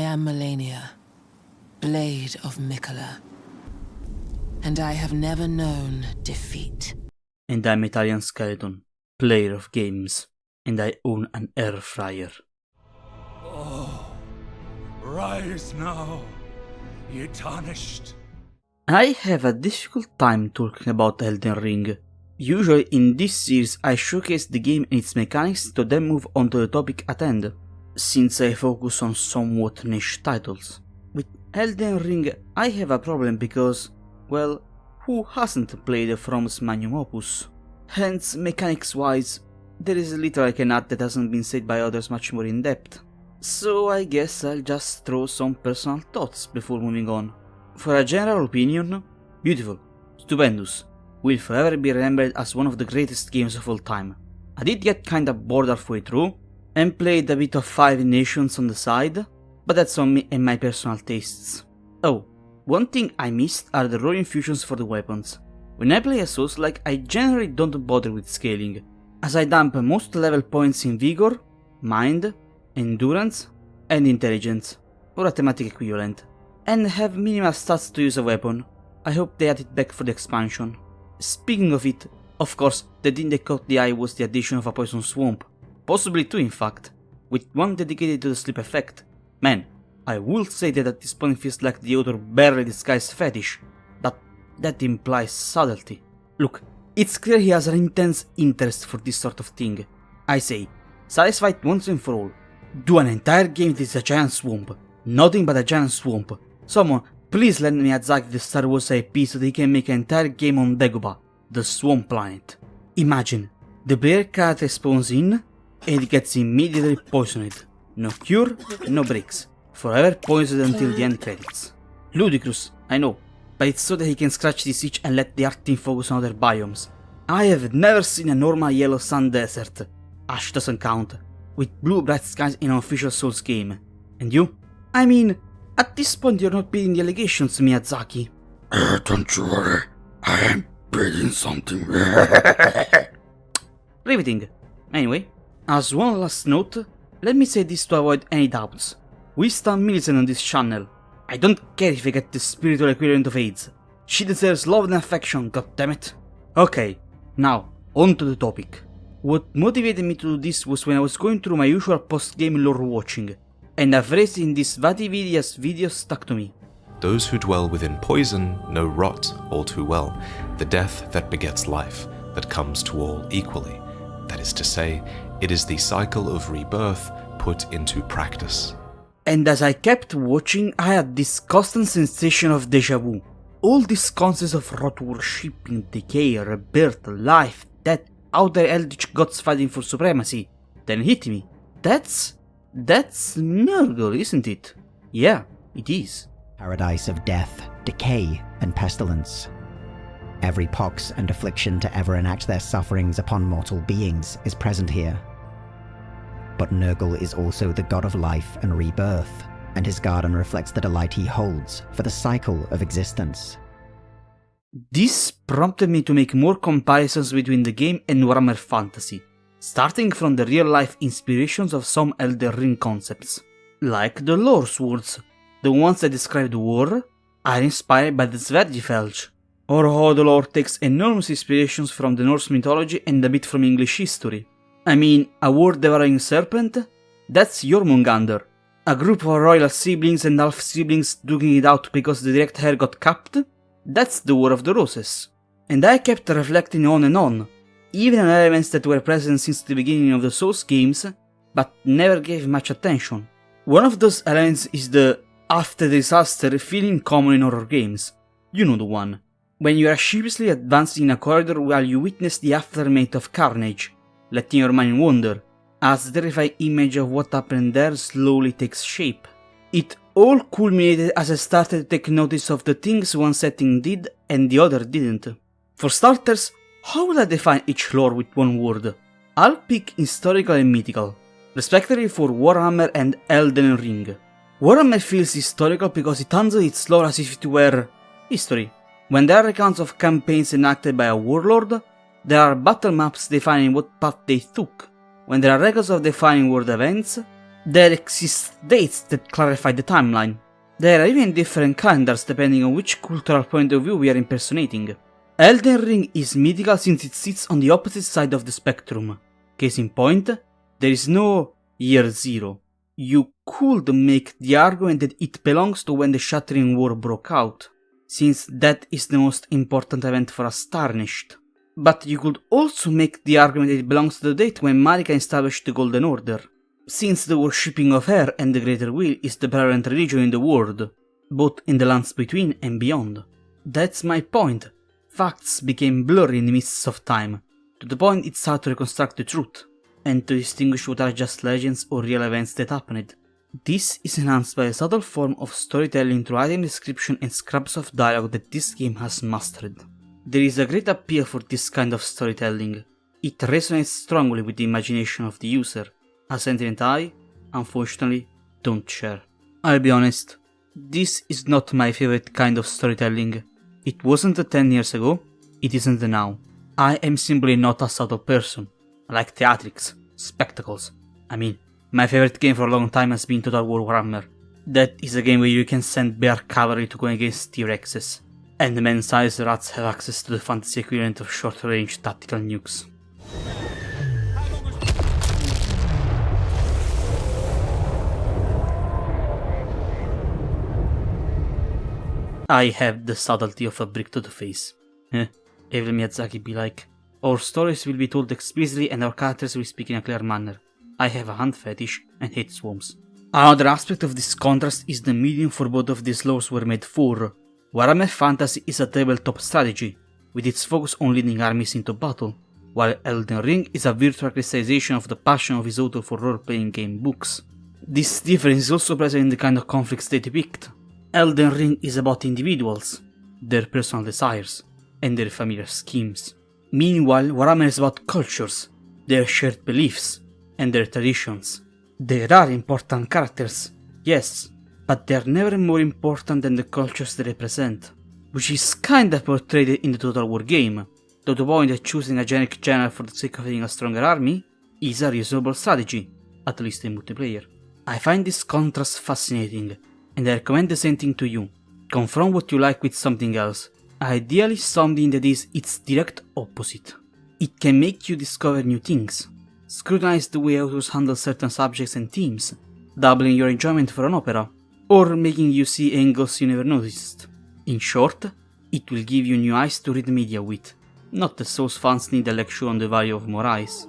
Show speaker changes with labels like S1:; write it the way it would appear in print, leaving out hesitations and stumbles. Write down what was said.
S1: am Melania, Blade of Mikola, and I have never known defeat.
S2: And I'm Italian Skeleton, player of games, and I own an air fryer.
S3: Oh, rise now, ye tarnished.
S2: I have a difficult time talking about Elden Ring. Usually in this series I showcase the game and its mechanics to then move on to the topic at hand, since I focus on somewhat niche titles. With Elden Ring I have a problem because, well, who hasn't played From's magnum opus? Hence, mechanics wise, there is little I can add that hasn't been said by others much more in depth. So I guess I'll just throw some personal thoughts before moving on. For a general opinion, beautiful, stupendous, will forever be remembered as one of the greatest games of all time. I did get kinda bored halfway through, and played a bit of Five Nations on the side, but that's on me and my personal tastes. Oh, one thing I missed are the raw infusions for the weapons. When I play a Souls-like, I generally don't bother with scaling, as I dump most level points in Vigor, Mind, Endurance, and Intelligence, or a thematic equivalent, and have minimal stats to use a weapon. I hope they add it back for the expansion. Speaking of it, of course, the thing that caught the eye was the addition of a poison swamp, possibly two in fact, with one dedicated to the sleep effect. Man, I would say that at this point feels like the author barely disguised fetish, but that implies subtlety. Look, it's clear he has an intense interest for this sort of thing. I say, satisfy it once and for all. Do an entire game that is a giant swamp, nothing but a giant swamp. Someone, please lend Miyazaki the Star Wars IP so they can make an entire game on Dagobah, the swamp planet. Imagine, the player character spawns in, and it gets immediately poisoned. No cure, no breaks. Forever poisoned until the end credits. Ludicrous, I know, but it's so that he can scratch this itch and let the art team focus on other biomes. I have never seen a normal yellow sand desert, ash doesn't count, with blue bright skies in an official Souls game. And you? I mean, at this point you're not beating the allegations, Miyazaki.
S4: Don't you worry, I am beating something.
S2: Riveting. Anyway, as one last note, let me say this to avoid any doubts. We stand Millicent on this channel. I don't care if I get the spiritual equivalent of AIDS. She deserves love and affection, goddammit. Okay, now, on to the topic. What motivated me to do this was when I was going through my usual post-game lore watching, and a phrase in this Vatividia's video stuck to me.
S5: Those who dwell within poison know rot all too well, the death that begets life, that comes to all equally. That is to say, it is the cycle of rebirth put into practice.
S2: And as I kept watching, I had this constant sensation of deja vu. All these concepts of rot worshipping, decay, rebirth, life, death, out there eldritch gods fighting for supremacy. Then hit me. That's Nurgle, isn't it? Yeah, it is.
S6: Paradise of death, decay, and pestilence. Every pox and affliction to ever enact their sufferings upon mortal beings is present here. But Nurgle is also the god of life and rebirth, and his garden reflects the delight he holds for the cycle of existence.
S2: This prompted me to make more comparisons between the game and Warhammer Fantasy, starting from the real-life inspirations of some Elden Ring concepts. Like the lore swords, the ones that describe the war, are inspired by the Zwergifelj, or how the lore takes enormous inspirations from the Norse mythology and a bit from English history. I mean, a war-devouring serpent? That's Jormungandr, a group of royal siblings and half-siblings duking it out because the direct heir got capped? That's the War of the Roses. And I kept reflecting on, even on elements that were present since the beginning of the Souls games, but never gave much attention. One of those elements is the after disaster feeling common in horror games. You know the one. When you are sheepishly advancing in a corridor while you witness the aftermath of carnage, letting your mind wander, as the terrifying image of what happened there slowly takes shape. It all culminated as I started to take notice of the things one setting did and the other didn't. For starters, how would I define each lore with one word? I'll pick Historical and Mythical, respectively for Warhammer and Elden Ring. Warhammer feels historical because it handles its lore as if it were history. When there are accounts of campaigns enacted by a warlord, there are battle maps defining what path they took. When there are records of defining world events, There exist dates that clarify the timeline. There are even different calendars depending on which cultural point of view we are impersonating. Elden Ring is mythical since it sits on the opposite side of the spectrum. Case in point, there is no Year Zero. You could make the argument that it belongs to when the Shattering War broke out, since that is the most important event for us Tarnished. But you could also make the argument that it belongs to the date when Marika established the Golden Order, since the worshipping of her and the Greater Will is the prevalent religion in the world, both in the lands between and beyond. That's my point. Facts became blurry in the mists of time, to the point it's hard to reconstruct the truth, and to distinguish what are just legends or real events that happened. This is enhanced by a subtle form of storytelling through item description and scraps of dialogue that this game has mastered. There is a great appeal for this kind of storytelling. It resonates strongly with the imagination of the user, a sentiment I, unfortunately, don't share. I'll be honest, this is not my favorite kind of storytelling. It wasn't 10 years ago, it isn't now. I am simply not a subtle person. I like theatrics, spectacles. My favorite game for a long time has been Total War Warhammer. That is a game where you can send bear cavalry to go against T-Rexes, and man-sized rats have access to the fantasy equivalent of short-range tactical nukes. I have the subtlety of a brick to the face. Evil Miyazaki be like, our stories will be told explicitly and our characters will speak in a clear manner. I have a hand fetish and hate swarms. Another aspect of this contrast is the medium for both of these lores were made for. Warhammer Fantasy is a tabletop strategy, with its focus on leading armies into battle, while Elden Ring is a virtual crystallization of the passion of his author for role-playing game books. This difference is also present in the kind of conflicts they depict. Elden Ring is about individuals, their personal desires, and their familiar schemes. Meanwhile, Warhammer is about cultures, their shared beliefs, and their traditions. There are important characters, yes, but they're never more important than the cultures they represent, which is kinda portrayed in the Total War game, to the point that choosing a generic general for the sake of having a stronger army is a reasonable strategy, at least in multiplayer. I find this contrast fascinating, and I recommend the same thing to you. Confront what you like with something else, ideally something that is its direct opposite. It can make you discover new things, scrutinize the way authors handle certain subjects and themes, doubling your enjoyment for an opera, or making you see angles you never noticed. In short, it will give you new eyes to read media with. Not that Souls fans need a lecture on the value of more eyes.